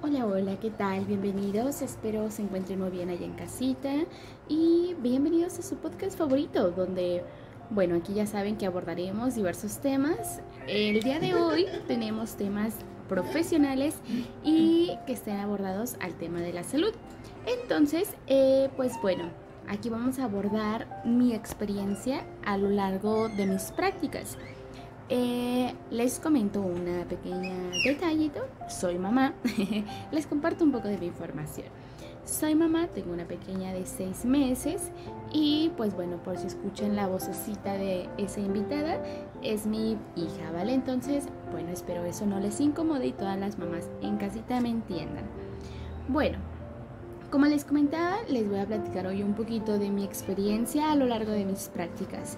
Hola, hola, ¿qué tal? Bienvenidos, espero se encuentren muy bien allá en casita y bienvenidos a su podcast favorito, donde, bueno, aquí ya saben que abordaremos diversos temas. El día de hoy tenemos temas profesionales y que estén abordados al tema de la salud. Entonces, pues bueno, aquí vamos a abordar mi experiencia a lo largo de mis prácticas. Les comento una pequeña detallito. Soy mamá. Les comparto un poco de mi información. Soy mamá, tengo una pequeña de 6 meses y pues bueno, por si escuchan la vocecita de esa invitada, es mi hija, ¿vale? Entonces, bueno, espero eso no les incomode y todas las mamás en casita me entiendan. Bueno, como les comentaba, les voy a platicar hoy un poquito de mi experiencia a lo largo de mis prácticas.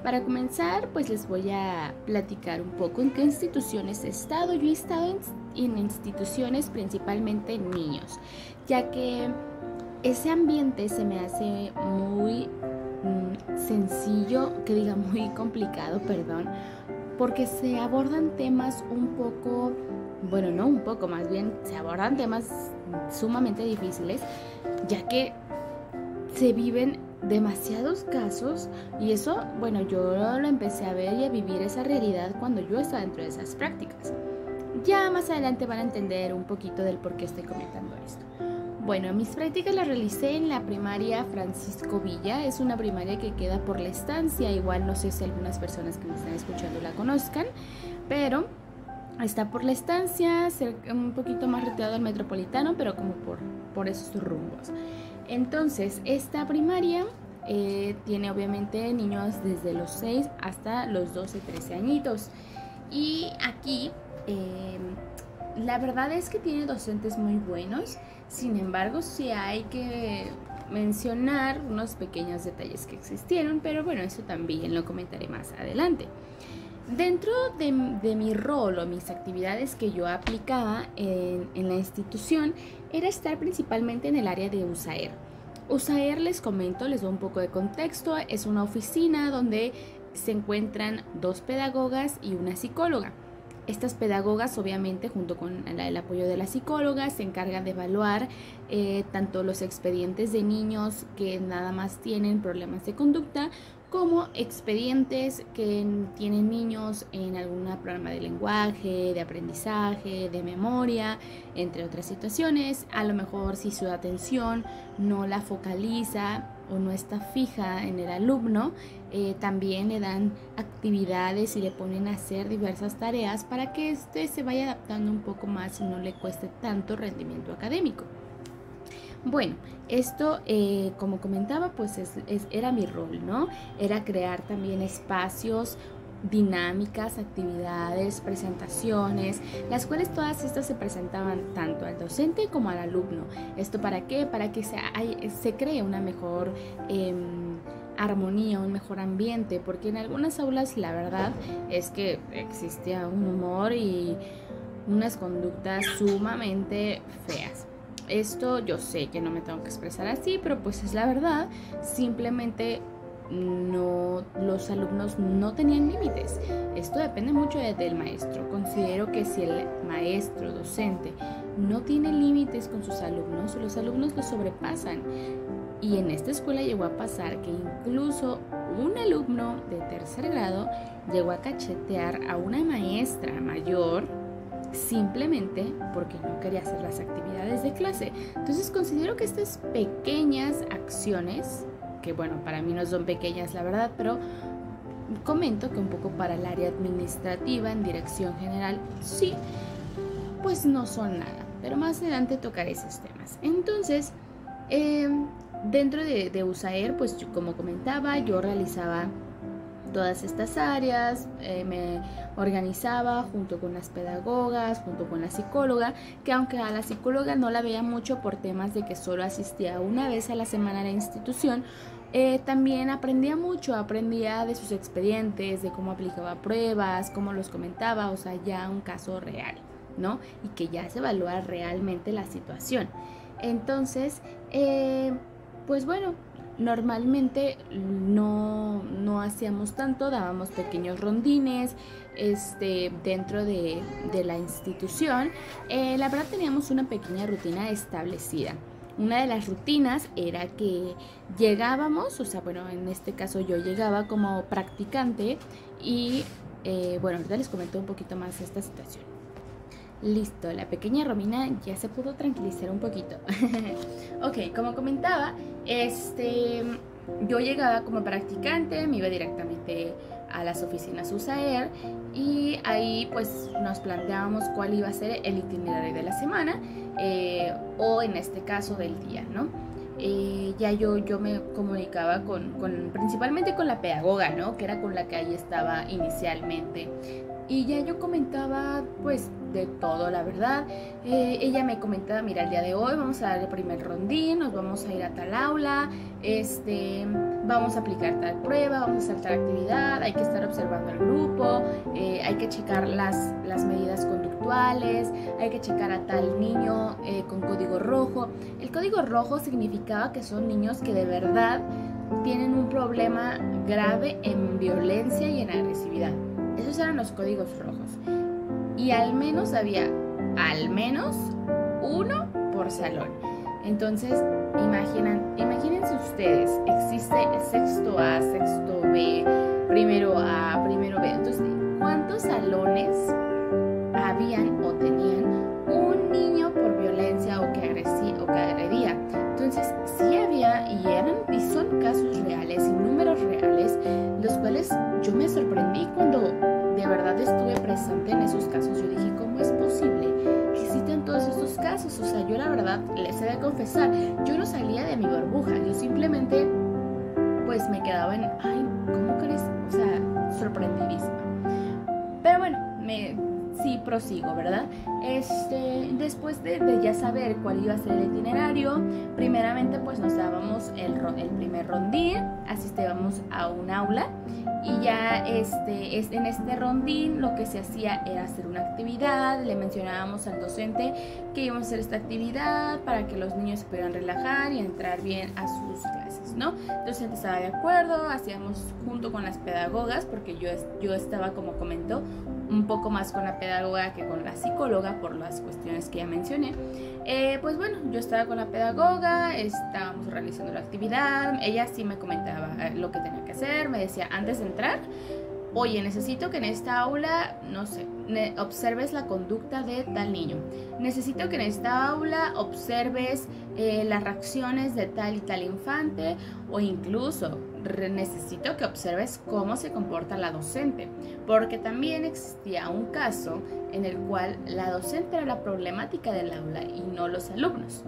Para comenzar, pues les voy a platicar un poco en qué instituciones he estado. Yo he estado en instituciones principalmente en niños, ya que ese ambiente se me hace muy sencillo, que diga muy complicado, perdón, porque se abordan temas un poco, bueno, no un poco, más bien se abordan temas sumamente difíciles, ya que se viven demasiados casos y eso, bueno, yo lo empecé a ver y a vivir esa realidad cuando yo estaba dentro de esas prácticas. Ya más adelante van a entender un poquito del por qué estoy comentando esto. Bueno, mis prácticas las realicé en la primaria Francisco Villa. Es una primaria que queda por la estancia. Igual no sé si algunas personas que me están escuchando la conozcan, pero está por la estancia, un poquito más retirado del metropolitano, pero como por esos rumbos. Entonces, esta primaria tiene obviamente niños desde los 6 hasta los 12, 13 añitos. Y aquí la verdad es que tiene docentes muy buenos. Sin embargo, sí hay que mencionar unos pequeños detalles que existieron, pero bueno, eso también lo comentaré más adelante. Dentro de mi rol o mis actividades que yo aplicaba en la institución era estar principalmente en el área de USAER. USAER, les comento, les doy un poco de contexto, es una oficina donde se encuentran 2 pedagogas y una psicóloga. Estas pedagogas, obviamente, junto con el apoyo de la psicóloga, se encargan de evaluar tanto los expedientes de niños que nada más tienen problemas de conducta, como expedientes que tienen niños en algún programa de lenguaje, de aprendizaje, de memoria, entre otras situaciones. A lo mejor si su atención no la focaliza o no está fija en el alumno, también le dan actividades y le ponen a hacer diversas tareas para que éste se vaya adaptando un poco más y no le cueste tanto rendimiento académico. Bueno, esto, como comentaba, pues era mi rol, ¿no? Era crear también espacios, dinámicas, actividades, presentaciones, las cuales todas estas se presentaban tanto al docente como al alumno. ¿Esto para qué? Para que se cree una mejor armonía, un mejor ambiente, porque en algunas aulas la verdad es que existía un humor y unas conductas sumamente feas. Esto yo sé que no me tengo que expresar así, pero pues es la verdad. Simplemente los alumnos no tenían límites. Esto depende mucho del maestro. Considero que si el maestro, docente, no tiene límites con sus alumnos, los alumnos lo sobrepasan. Y en esta escuela llegó a pasar que incluso un alumno de 3er grado llegó a cachetear a una maestra mayor simplemente porque no quería hacer las actividades de clase. Entonces considero que estas pequeñas acciones, que bueno, para mí no son pequeñas la verdad, pero comento que un poco para el área administrativa en dirección general sí, pues no son nada, pero más adelante tocaré esos temas. Entonces, dentro de USAER, pues como comentaba, yo realizaba todas estas áreas, me organizaba junto con las pedagogas, junto con la psicóloga, que aunque a la psicóloga no la veía mucho por temas de que solo asistía una vez a la semana a la institución, también aprendía de sus expedientes, de cómo aplicaba pruebas, cómo los comentaba, o sea, ya un caso real, ¿no? Y que ya se evalúa realmente la situación. Entonces, pues bueno, Normalmente no hacíamos tanto, dábamos pequeños rondines dentro de la institución. La verdad teníamos una pequeña rutina establecida. Una de las rutinas era que llegábamos, o sea, bueno, en este caso yo llegaba como practicante y bueno, ahorita les comento un poquito más esta situación. Listo, la pequeña Romina ya se pudo tranquilizar un poquito. Ok, como comentaba, yo llegaba como practicante, me iba directamente a las oficinas USAER y ahí pues nos planteábamos cuál iba a ser el itinerario de la semana o en este caso del día, ¿no? Ya yo me comunicaba principalmente con la pedagoga, ¿no? Que era con la que ahí estaba inicialmente. Y ya yo comentaba pues de todo, la verdad. Ella me comentaba, mira, el día de hoy vamos a dar el primer rondín, nos vamos a ir a tal aula, vamos a aplicar tal prueba, vamos a hacer tal actividad, hay que estar observando al grupo, hay que checar las medidas conductuales, hay que checar a tal niño con código rojo. El código rojo significaba que son niños que de verdad tienen un problema grave en violencia y en agresividad. Esos eran los códigos rojos. Y al menos había uno por salón. Entonces, imagínense ustedes, existe sexto A, sexto B, primero A, primero B. Entonces, ¿cuántos salones habían o tenían un niño por violencia o que agredía? Entonces, sí había y son casos reales y números reales, los cuales yo me sorprendí cuando de verdad estuve presente en esos casos. Yo dije, ¿cómo es posible que existan todos estos casos? O sea, yo la verdad les he de confesar, yo no salía de mi burbuja, yo simplemente pues me quedaba en, ay, ¿cómo crees? O sea, sorprendidísima. Pero bueno, sí prosigo, ¿verdad? Después de ya saber cuál iba a ser el itinerario, primeramente pues nos dábamos el primer rondín, asistíamos a un aula y ya en este rondín lo que se hacía era hacer una actividad, le mencionábamos al docente que íbamos a hacer esta actividad para que los niños se pudieran relajar y entrar bien a sus clases, ¿no? El docente estaba de acuerdo, hacíamos junto con las pedagogas, porque yo estaba, como comentó, un poco más con la pedagoga que con la psicóloga por las cuestiones que ya mencioné. Pues bueno, yo estaba con la pedagoga, estábamos realizando la actividad, ella sí me comentaba lo que tenía que hacer, me decía antes de entrar, oye, necesito que en esta aula, no sé, observes la conducta de tal niño. Necesito que en esta aula observes las reacciones de tal y tal infante, o incluso necesito que observes cómo se comporta la docente, porque también existía un caso en el cual la docente era la problemática del aula y no los alumnos.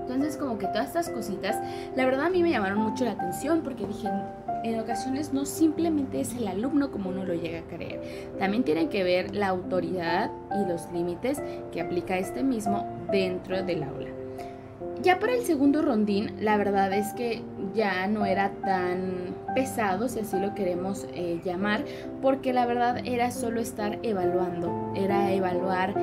Entonces, como que todas estas cositas, la verdad a mí me llamaron mucho la atención, porque dije, en ocasiones no simplemente es el alumno como uno lo llega a creer, también tiene que ver la autoridad y los límites que aplica este mismo dentro del aula. Ya para el segundo rondín, la verdad es que ya no era tan pesado, si así lo queremos llamar, porque la verdad era solo estar evaluando, era evaluar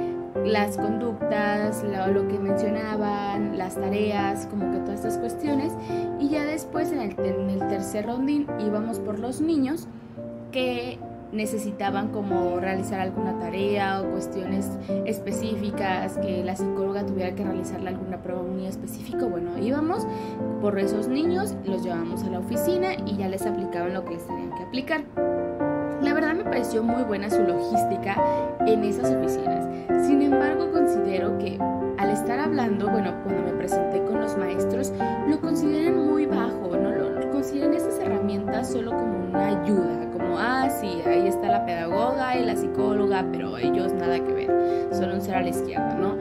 las conductas, lo que mencionaban, las tareas, como que todas estas cuestiones. Y ya después en el tercer rondín íbamos por los niños que necesitaban como realizar alguna tarea o cuestiones específicas, que la psicóloga tuviera que realizarle alguna prueba muy específica. Bueno, íbamos por esos niños, los llevamos a la oficina y ya les aplicaban lo que les tenían que aplicar. La verdad me pareció muy buena su logística en esas oficinas. Sin embargo, considero que al estar hablando, bueno, cuando me presenté con los maestros, lo consideran muy bajo, ¿no? Lo consideran estas herramientas solo como una ayuda, como, sí, ahí está la pedagoga y la psicóloga, pero ellos nada que ver, solo un ser a la izquierda, ¿no?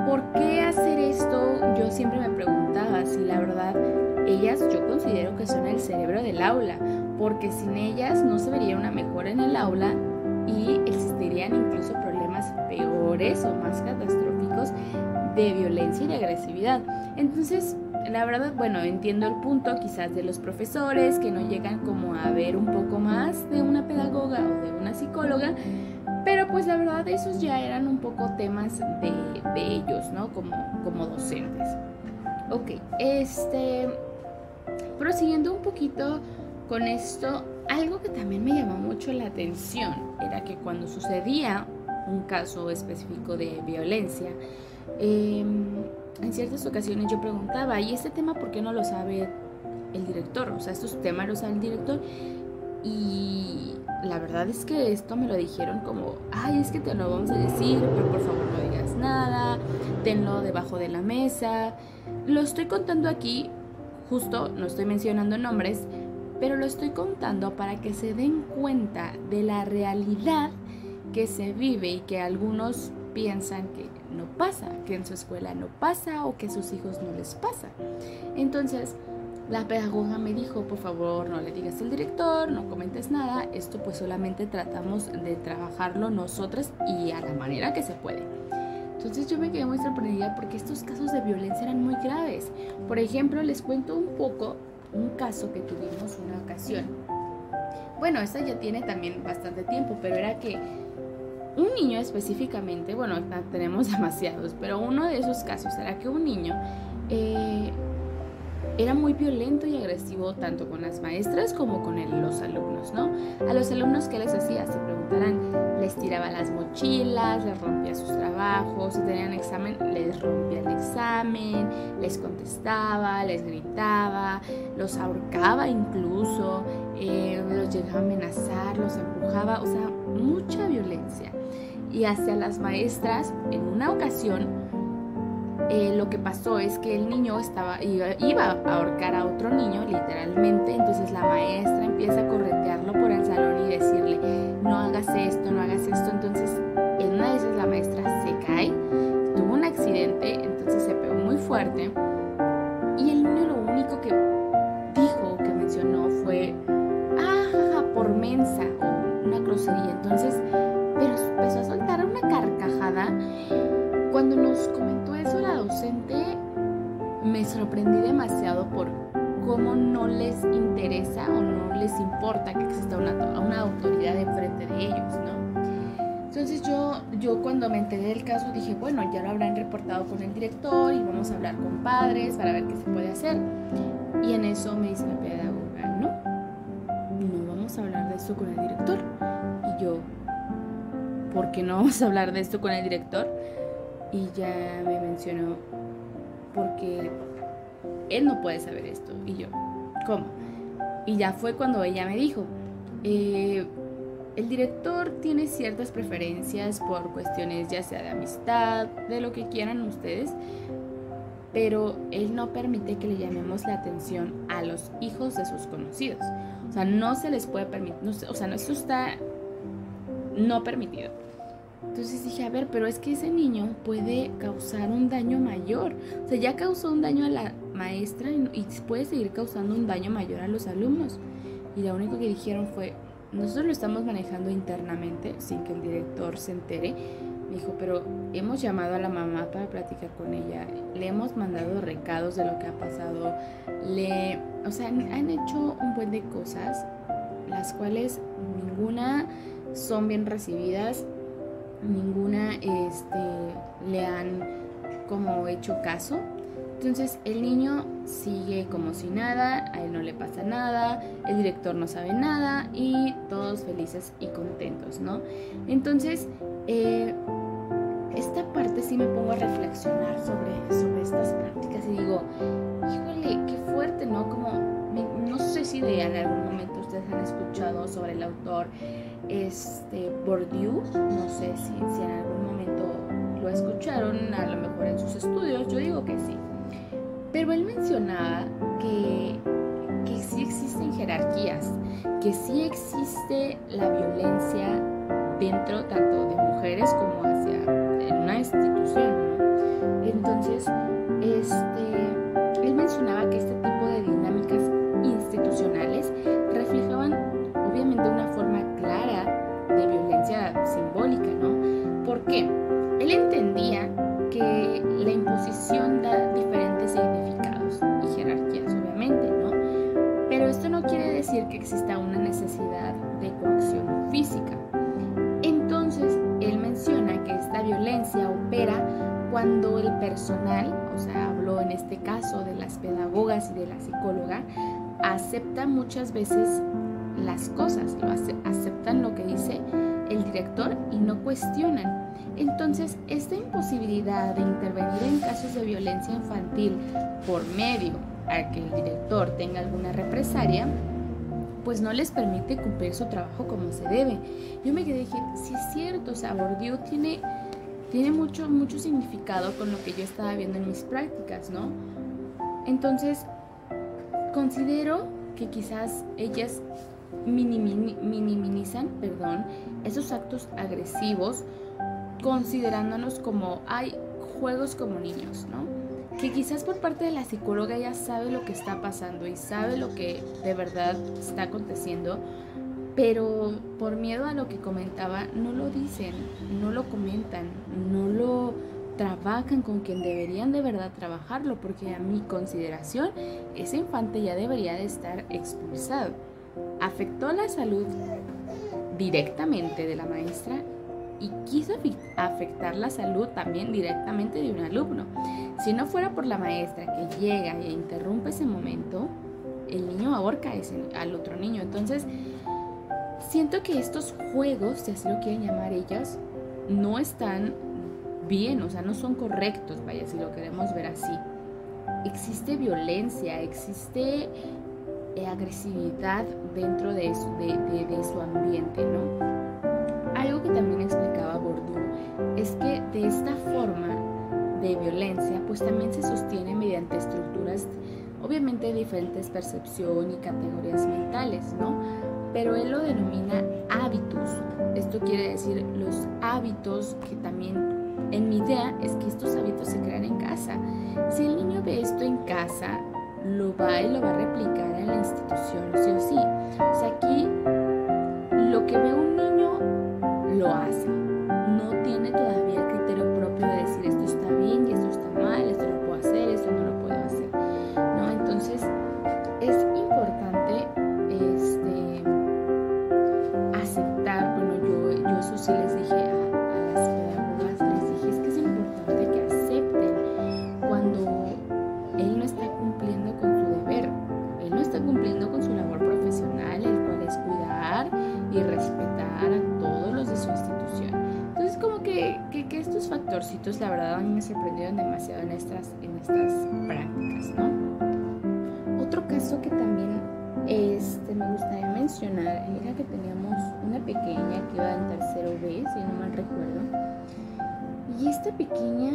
¿Por qué hacer esto? Yo siempre me preguntaba si la verdad ellas, yo considero que son el cerebro del aula, porque sin ellas no se vería una mejora en el aula y existirían incluso problemas peores o más catastróficos de violencia y de agresividad. Entonces, la verdad, bueno, entiendo el punto quizás de los profesores que no llegan como a ver un poco más de una pedagoga o de una psicóloga, pero pues la verdad esos ya eran un poco temas de ellos, ¿no? Como docentes. Ok, Prosiguiendo un poquito con esto, algo que también me llamó mucho la atención era que cuando sucedía un caso específico de violencia, en ciertas ocasiones yo preguntaba, ¿y este tema por qué no lo sabe el director? O sea, estos temas los sabe el director. Y la verdad es que esto me lo dijeron como, ay, es que te lo vamos a decir, pero por favor no digas nada, tenlo debajo de la mesa. Lo estoy contando aquí, justo no estoy mencionando nombres, pero lo estoy contando para que se den cuenta de la realidad que se vive y que algunos piensan que no pasa, que en su escuela no pasa o que a sus hijos no les pasa. Entonces, la pedagoga me dijo, por favor, no le digas al director, no comentes nada, esto pues solamente tratamos de trabajarlo nosotras y a la manera que se puede. Entonces yo me quedé muy sorprendida porque estos casos de violencia eran muy graves. Por ejemplo, les cuento un poco un caso que tuvimos una ocasión. Bueno, esta ya tiene también bastante tiempo, pero era que un niño específicamente, bueno, tenemos demasiados, pero uno de esos casos era que un niño era muy violento y agresivo tanto con las maestras como con los alumnos, ¿no? A los alumnos, ¿qué les hacía? Se preguntarán, les tiraba las mochilas, les rompía sus trabajos, si tenían examen, les rompía el examen, les contestaba, les gritaba, los ahorcaba incluso, los llegaba a amenazar, los empujaba, o sea, mucha violencia. Y hacia las maestras, en una ocasión, lo que pasó es que el niño iba a ahorcar a otro niño, literalmente. Entonces la maestra empieza a corretearlo por el salón y decirle, no hagas esto, no hagas esto. Entonces, en una de esas la maestra se cae, tuvo un accidente, entonces se pegó muy fuerte. Y el niño lo único que dijo, que mencionó fue, jaja, por mensa, o una grosería. Entonces, pero empezó a soltar una carcajada. Cuando nos comentó eso la docente, me sorprendí demasiado por cómo no les interesa o no les importa que exista una autoridad enfrente de ellos, ¿no? Entonces yo cuando me enteré del caso dije, bueno, ya lo habrán reportado con el director y vamos a hablar con padres para ver qué se puede hacer. Y en eso me dice la pedagoga, no vamos a hablar de esto con el director. Y yo, ¿por qué no vamos a hablar de esto con el director? Y ya me mencionó, porque él no puede saber esto. Y yo, ¿cómo? Y ya fue cuando ella me dijo, el director tiene ciertas preferencias por cuestiones ya sea de amistad, de lo que quieran ustedes, pero él no permite que le llamemos la atención a los hijos de sus conocidos. O sea, no se les puede permitir, o sea, eso está no permitido. Entonces dije, a ver, pero es que ese niño puede causar un daño mayor. O sea, ya causó un daño a la maestra y puede seguir causando un daño mayor a los alumnos. Y lo único que dijeron fue, nosotros lo estamos manejando internamente sin que el director se entere. Me dijo, pero hemos llamado a la mamá para platicar con ella, le hemos mandado recados de lo que ha pasado, o sea, han hecho un buen de cosas, las cuales ninguna son bien recibidas, ninguna le han como hecho caso. Entonces el niño sigue como si nada, a él no le pasa nada, el director no sabe nada y todos felices y contentos, ¿no? Entonces esta parte sí me pongo a reflexionar sobre estas prácticas y digo, híjole, qué fuerte, ¿no? Como, no sé si en algún momento ustedes han escuchado sobre el autor Bourdieu, no sé si en algún momento lo escucharon, a lo mejor en sus estudios, yo digo que sí. Pero él mencionaba que sí existen jerarquías, que sí existe la violencia dentro tanto de mujeres como hacia en una institución, ¿no? Entonces, él mencionaba que este tipo de dinámicas institucionales reflejaban obviamente una forma clara de violencia simbólica, ¿no? ¿Por qué? Él entendía que la imposición da diferentes significados y jerarquías, obviamente, ¿no? Pero esto no quiere decir que exista una necesidad de coacción física. Entonces, él menciona que esta violencia opera cuando el personal, o sea, hablo en este caso de las pedagogas y de la psicóloga, acepta muchas veces las cosas, aceptan lo que dice el director y no cuestionan. Entonces, esta imposibilidad de intervenir en casos de violencia infantil por medio a que el director tenga alguna represalia, pues no les permite cumplir su trabajo como se debe. Yo me quedé y dije, sí es cierto, o sea, Bourdieu tiene mucho significado con lo que yo estaba viendo en mis prácticas, ¿no? Entonces, considero que quizás ellas minimizan, esos actos agresivos, considerándonos como, hay juegos como niños, ¿no? Que quizás por parte de la psicóloga ella sabe lo que está pasando y sabe lo que de verdad está aconteciendo, pero por miedo a lo que comentaba, no lo dicen, no lo comentan, no lo trabajan con quien deberían de verdad trabajarlo, porque a mi consideración, ese infante ya debería de estar expulsado. Afectó la salud directamente de la maestra y quiso afectar la salud también directamente de un alumno. Si no fuera por la maestra que llega e interrumpe ese momento, el niño ahorca al otro niño. Entonces, siento que estos juegos, si así lo quieren llamar ellas, no están bien, o sea, no son correctos, vaya, si lo queremos ver así. Existe violencia, existe agresividad dentro de su ambiente, ¿no? Algo que también explicaba Bourdieu es que de esta forma de violencia pues también se sostiene mediante estructuras obviamente de diferentes percepción y categorías mentales, ¿no? Pero él lo denomina hábitos. Esto quiere decir los hábitos que también, en mi idea, es que estos hábitos se crean en casa. Si el niño ve esto en casa, lo va a replicar en la institución, sí o sí. O sea, aquí lo que ve un niño lo hace. No tiene todavía el criterio propio de decir esto está bien y esto está mal, esto lo puedo hacer, esto no lo puedo hacer, ¿no? Entonces es importante aceptar. Bueno, yo eso sí les dije a las pedagogas, les dije, es que es importante que acepten cuando él no está cumpliendo con su deber, él no está cumpliendo con su labor profesional, el cual es cuidar y respetar a todos los de su institución. Entonces, como que estos factorcitos, la verdad, a mí me sorprendieron demasiado en estas prácticas, ¿no? Otro caso que también me gustaría mencionar era que teníamos una pequeña que iba en tercero B, si no mal recuerdo, y esta pequeña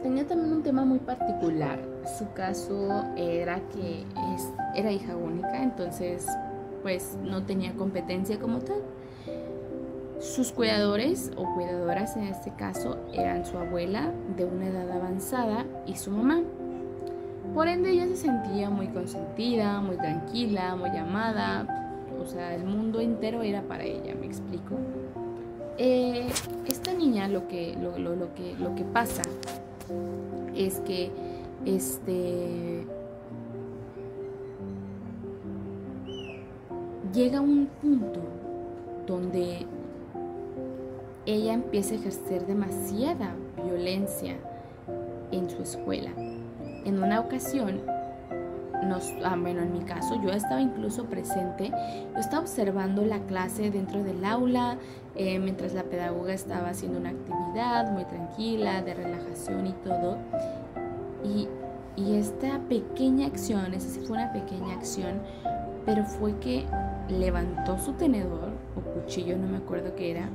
tenía también un tema muy particular. Su caso era que era hija única, entonces pues no tenía competencia como tal. Sus cuidadores o cuidadoras en este caso eran su abuela de una edad avanzada y su mamá. Por ende ella se sentía muy consentida, muy tranquila, muy amada, o sea, el mundo entero era para ella, me explico. Esta niña lo que pasa es que llega un punto donde ella empieza a ejercer demasiada violencia en su escuela. En una ocasión, en mi caso, yo estaba incluso presente, yo estaba observando la clase dentro del aula, mientras la pedagoga estaba haciendo una actividad muy tranquila, de relajación y todo, y esta pequeña acción, esa sí fue una pequeña acción, pero fue que levantó su tenedor o cuchillo, no me acuerdo qué era,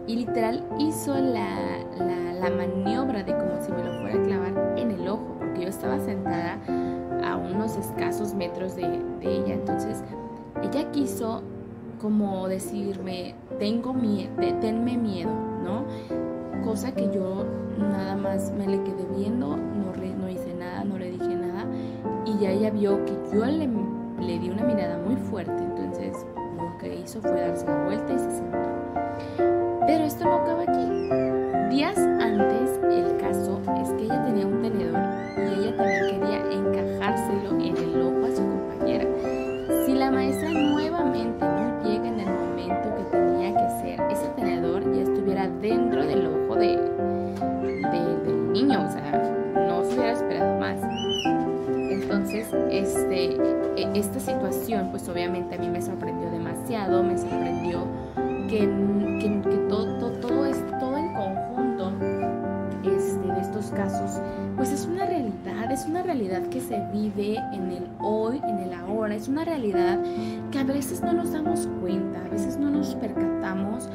y literal hizo la maniobra de como si me lo fuera a clavar en el ojo, porque yo estaba sentada a unos escasos metros de ella. Entonces ella quiso como decirme, tenme miedo, ¿no? Cosa que yo nada más me le quedé viendo, no hice nada, no le dije nada, y ya ella vio que yo le di una mirada muy fuerte. Entonces lo que hizo fue darse la vuelta y se sentó. Pero esto no acaba aquí. Días antes, el caso es que ella tenía un tenedor y ella también quería encajárselo en el ojo a su compañera. Si la maestra nuevamente no llega en el momento que tenía que ser, ese tenedor ya estuviera dentro del ojo de niño, o sea, no se hubiera esperado más. Entonces, esta situación, pues obviamente a mí me sorprendió demasiado, me sorprendió que todo el conjunto de estos casos, pues es una realidad que se vive en el hoy, en el ahora, es una realidad que a veces no nos damos cuenta, a veces no nos percatamos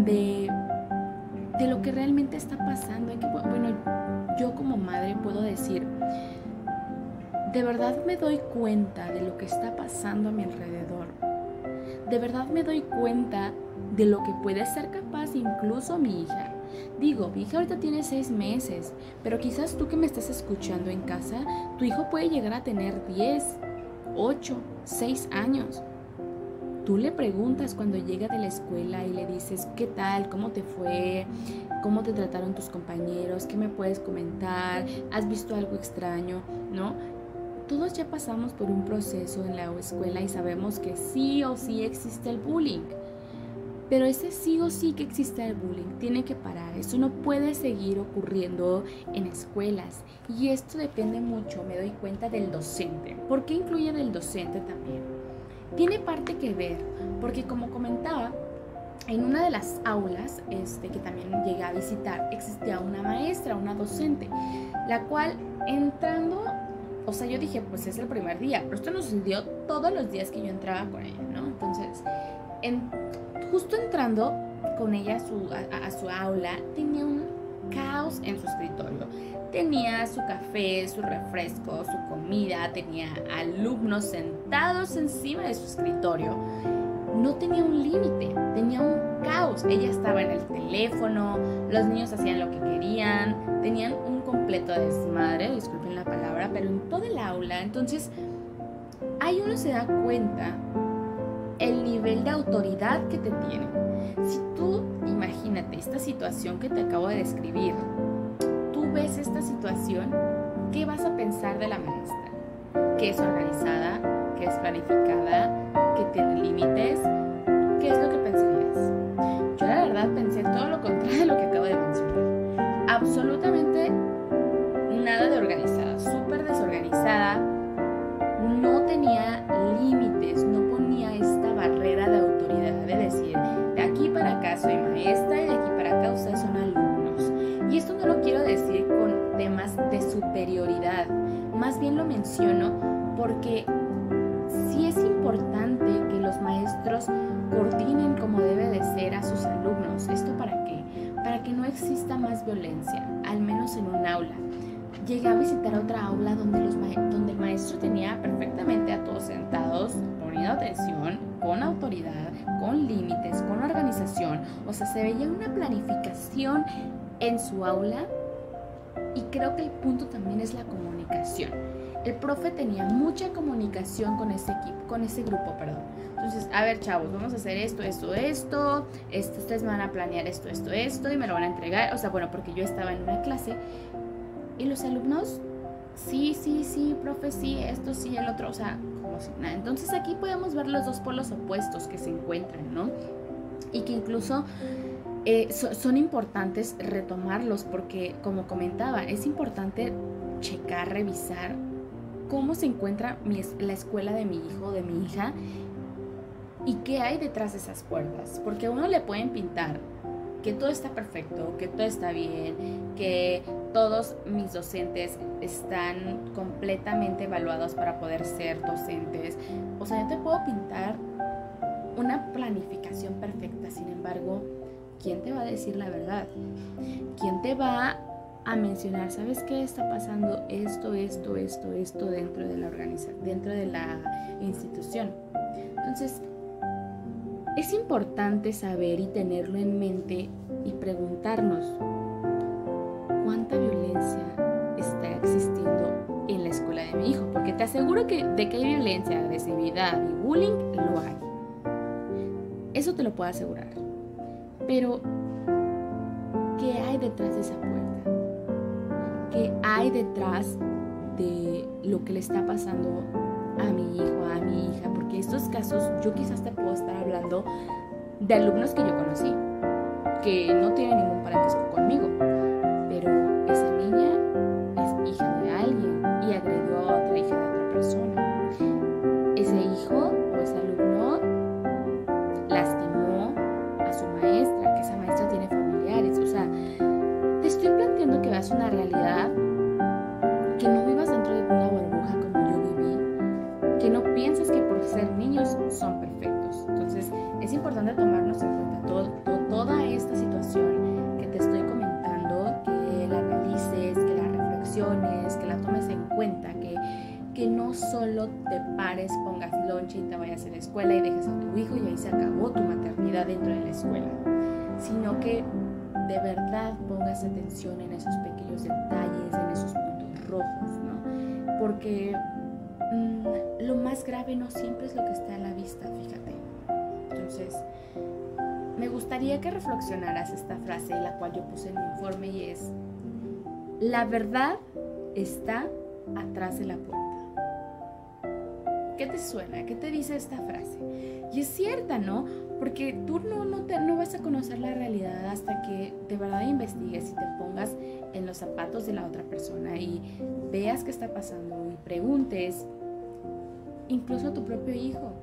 de lo que realmente está pasando. Bueno, yo como madre puedo decir, de verdad me doy cuenta de lo que está pasando a mi alrededor. De verdad me doy cuenta de lo que puede ser capaz incluso mi hija. Digo, mi hija ahorita tiene 6 meses, pero quizás tú que me estás escuchando en casa, tu hijo puede llegar a tener 10, 8, 6 años. Tú le preguntas cuando llega de la escuela y le dices, ¿qué tal? ¿Cómo te fue? ¿Cómo te trataron tus compañeros? ¿Qué me puedes comentar? ¿Has visto algo extraño? ¿No? Todos ya pasamos por un proceso en la escuela y sabemos que sí o sí existe el bullying. Pero ese sí o sí que existe el bullying tiene que parar. Eso no puede seguir ocurriendo en escuelas. Y esto depende mucho, me doy cuenta, del docente. ¿Por qué incluyen el docente también? Tiene parte que ver, porque como comentaba, en una de las aulas que también llegué a visitar, existía una maestra, una docente, la cual entrando, o sea, yo dije, pues es el primer día, pero esto no sucedió todos los días que yo entraba con ella, ¿no? Entonces, justo entrando con ella a su aula, tenía un caos en su escritorio. Tenía su café, su refresco, su comida, tenía alumnos sentados encima de su escritorio. No tenía un límite, tenía un caos. Ella estaba en el teléfono, los niños hacían lo que querían, tenían un completo desmadre, disculpen la palabra, pero en toda el aula. Entonces, ahí uno se da cuenta el nivel de autoridad que te tiene. Si tú, imagínate esta situación que te acabo de describir, tú ves esta situación, ¿qué vas a pensar de la maestra? ¿Que es organizada? ¿Que es planificada? ¿Que tiene límites? ¿Qué es lo que pensarías? Yo la verdad pensé todo lo contrario de lo que acabo de mencionar. Absolutamente nada de organizada, súper desorganizada, no tenía límites, no ponía esta barrera de autoridad de decir, de aquí para acá soy maestra y de aquí para acá ustedes son alumnos. Y esto no lo quiero decir con temas de superioridad, más bien lo menciono porque sí es importante que los maestros coordinen como debe de ser a sus alumnos. ¿Esto para qué? Para que no exista más violencia, al menos en un aula. Llegué a visitar otra aula donde el maestro tenía perfectamente a todos sentados, poniendo atención, con autoridad, con límites, con organización. O sea, se veía una planificación en su aula y creo que el punto también es la comunicación. El profe tenía mucha comunicación con ese equipo, con ese grupo, perdón. Entonces, a ver, chavos, vamos a hacer esto, ustedes me van a planear esto, y me lo van a entregar. O sea, bueno, porque yo estaba en una clase y los alumnos, sí, profe, sí, esto, sí, el otro, o sea, como si nada. Entonces aquí podemos ver los dos polos opuestos que se encuentran, ¿no? Y que incluso son importantes retomarlos porque, como comentaba, es importante checar, revisar cómo se encuentra la escuela de mi hijo o de mi hija y qué hay detrás de esas puertas. Porque a uno le pueden pintar que todo está perfecto, que todo está bien, que todos mis docentes están completamente evaluados para poder ser docentes. O sea, yo te puedo pintar una planificación perfecta, sin embargo, ¿quién te va a decir la verdad? ¿Quién te va a mencionar, sabes qué está pasando esto dentro de la organización, dentro de la institución? Entonces, es importante saber y tenerlo en mente y preguntarnos cuánta violencia está existiendo en la escuela de mi hijo, porque te aseguro que de que hay violencia, agresividad y bullying, lo hay. Eso te lo puedo asegurar. Pero, ¿qué hay detrás de esa puerta? ¿Qué hay detrás de lo que le está pasando a mi hijo, a mi hija? Porque estos casos yo quizás te puedo estar hablando de alumnos que yo conocí, que no tienen ningún parentesco conmigo, pero esa niña realidad, que no vivas dentro de una burbuja como yo viví, que no pienses que por ser niños son perfectos. Entonces es importante tomarnos en cuenta toda esta situación que te estoy comentando, que la analices, que la reflexiones, que la tomes en cuenta, que no solo te pares, pongas lonche y te vayas a la escuela y dejes a tu hijo y ahí se acabó tu maternidad dentro de la escuela, sino que de verdad pongas atención en esos pequeños detalles, en esos puntos rojos, ¿no? Porque lo más grave no siempre es lo que está a la vista, fíjate. Entonces, me gustaría que reflexionaras esta frase, la cual yo puse en mi informe, y es: la verdad está atrás de la puerta. ¿Qué te suena? ¿Qué te dice esta frase? Y es cierta, ¿no? Porque tú no vas a conocer la realidad hasta que de verdad investigues y te pongas en los zapatos de la otra persona y veas qué está pasando y preguntes, incluso a tu propio hijo.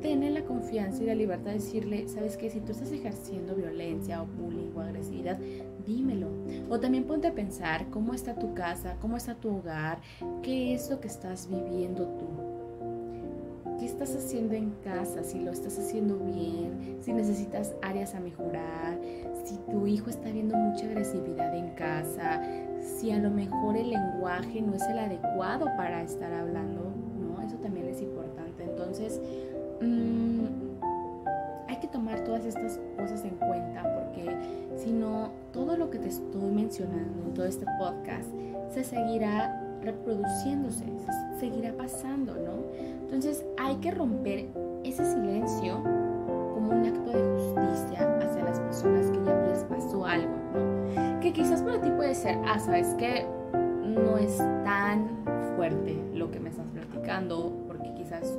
Ten la confianza y la libertad de decirle: ¿sabes qué? Si tú estás ejerciendo violencia o bullying o agresividad, dímelo. O también ponte a pensar cómo está tu casa, cómo está tu hogar, qué es lo que estás viviendo tú. ¿Qué estás haciendo en casa? Si lo estás haciendo bien, si necesitas áreas a mejorar, si tu hijo está viendo mucha agresividad en casa, si a lo mejor el lenguaje no es el adecuado para estar hablando, ¿no? Eso también es importante. Entonces, hay que tomar todas estas cosas en cuenta, porque si no, todo lo que te estoy mencionando en todo este podcast se seguirá reproduciéndose, se seguirá pasando, ¿no? Entonces hay que romper ese silencio como un acto de justicia hacia las personas que ya les pasó algo, ¿no? Que quizás para ti puede ser: ¿sabes qué? No es tan fuerte lo que me estás platicando, porque quizás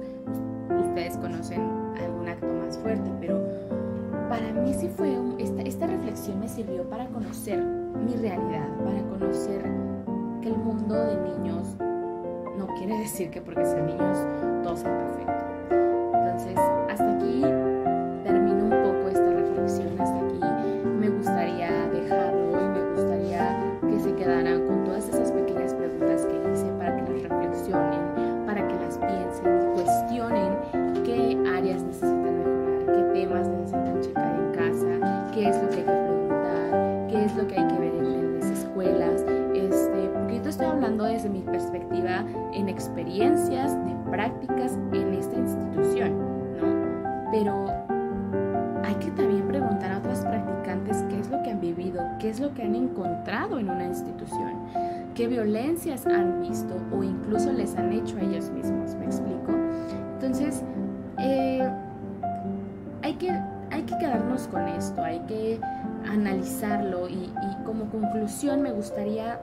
ustedes conocen algún acto más fuerte, pero para mí sí fue esta reflexión me sirvió para conocer mi realidad, para conocer que el mundo de niños no quiere decir que porque sean niños todo sea perfecto. Entonces, hasta aquí termino un poco esta reflexión, hasta aquí me gustaría dejarlo y me gustaría que se quedaran con todas esas pequeñas preguntas que hice para que las reflexionen, para que las piensen y cuestionen qué áreas necesitan mejorar, qué temas necesitan checar en casa, qué es lo que hay que preguntar, qué es lo que hay que ver en las escuelas. Porque yo te estoy hablando desde mi perspectiva en experiencias de prácticas en esta institución, ¿no? Pero hay que también preguntar a otras practicantes qué es lo que han vivido, qué es lo que han encontrado en una institución, qué violencias han visto o incluso les han hecho a ellos mismos, ¿me explico? Entonces, hay que quedarnos con esto, hay que analizarlo y como conclusión me gustaría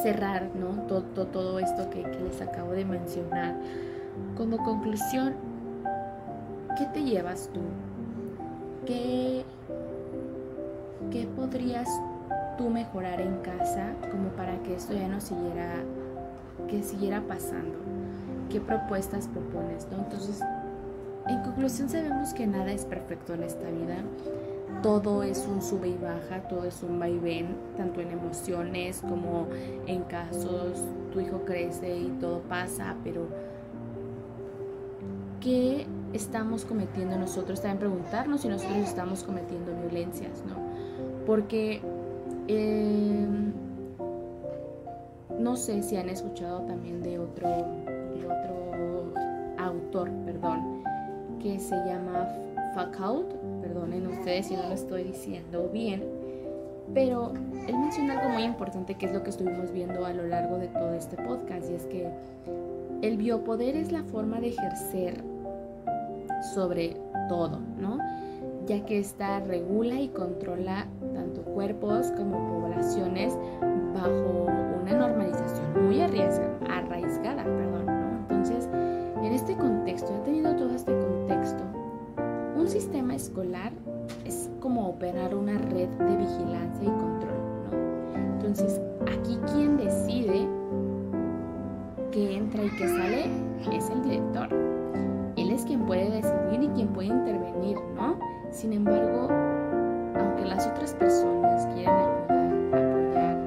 cerrar, ¿no? todo esto que les acabo de mencionar. Como conclusión, ¿qué te llevas tú? ¿Qué podrías tú mejorar en casa como para que esto ya no siguiera pasando? ¿Qué propuestas propones, ¿no? Entonces, en conclusión, sabemos que nada es perfecto en esta vida. Todo es un sube y baja, todo es un vaivén, tanto en emociones como en casos. Tu hijo crece y todo pasa, pero ¿qué estamos cometiendo nosotros? También preguntarnos si nosotros estamos cometiendo violencias, ¿no? Porque no sé si han escuchado también de otro autor, que se llama Foucault. Perdonen ustedes si no lo estoy diciendo bien, pero él menciona algo muy importante, que es lo que estuvimos viendo a lo largo de todo este podcast, y es que el biopoder es la forma de ejercer sobre todo, ¿no? Ya que esta regula y controla tanto cuerpos como poblaciones bajo una normalización muy arraigada, ¿no? Entonces, en este contexto, he tenido todo este contexto, un sistema escolar es como operar una red de vigilancia y control, ¿no? Entonces, aquí quien decide qué entra y qué sale es el director. Él es quien puede decidir y quien puede intervenir, ¿no? Sin embargo, aunque las otras personas quieran ayudar, apoyar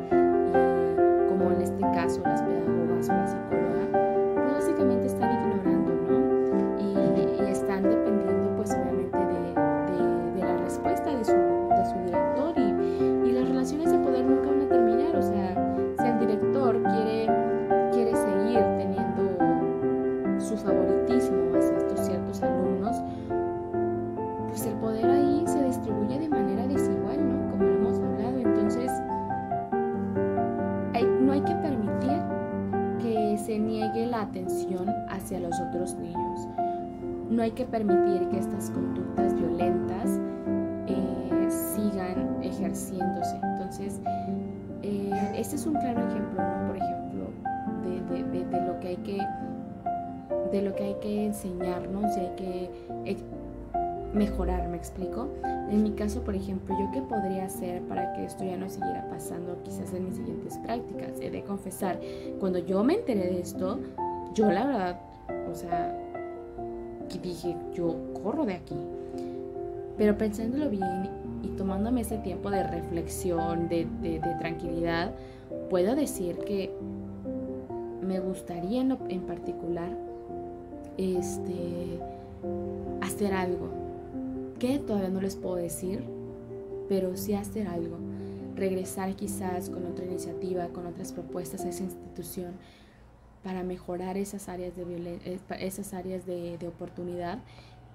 no hay que permitir que se niegue la atención hacia los otros niños. No hay que permitir que estas conductas violentas sigan ejerciéndose. Entonces, este es un claro ejemplo, ¿no? Por ejemplo, de lo que hay que enseñarnos y hay que mejorar, ¿me explico? En mi caso, por ejemplo, ¿yo qué podría hacer para que esto ya no siguiera pasando quizás en mis siguientes prácticas? He de confesar, cuando yo me enteré de esto, yo la verdad, o sea, dije, yo corro de aquí. Pero pensándolo bien y tomándome ese tiempo de reflexión, de tranquilidad, puedo decir que me gustaría en particular hacer algo que todavía no les puedo decir, pero sí hacer algo, regresar quizás con otra iniciativa, con otras propuestas a esa institución para mejorar esas áreas de oportunidad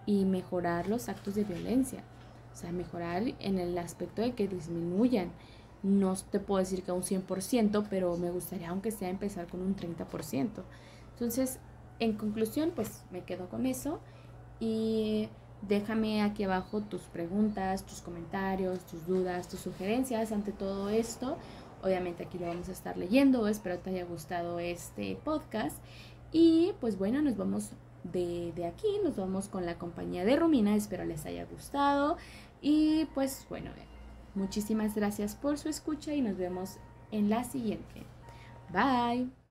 y mejorar los actos de violencia, o sea, mejorar en el aspecto de que disminuyan. No te puedo decir que a un 100%, pero me gustaría aunque sea empezar con un 30%. Entonces, en conclusión, pues me quedo con eso y déjame aquí abajo tus preguntas, tus comentarios, tus dudas, tus sugerencias ante todo esto. Obviamente aquí lo vamos a estar leyendo. Espero te haya gustado este podcast. Y pues bueno, nos vamos de aquí, nos vamos con la compañía de Romina. Espero les haya gustado. Y pues bueno, muchísimas gracias por su escucha y nos vemos en la siguiente. Bye.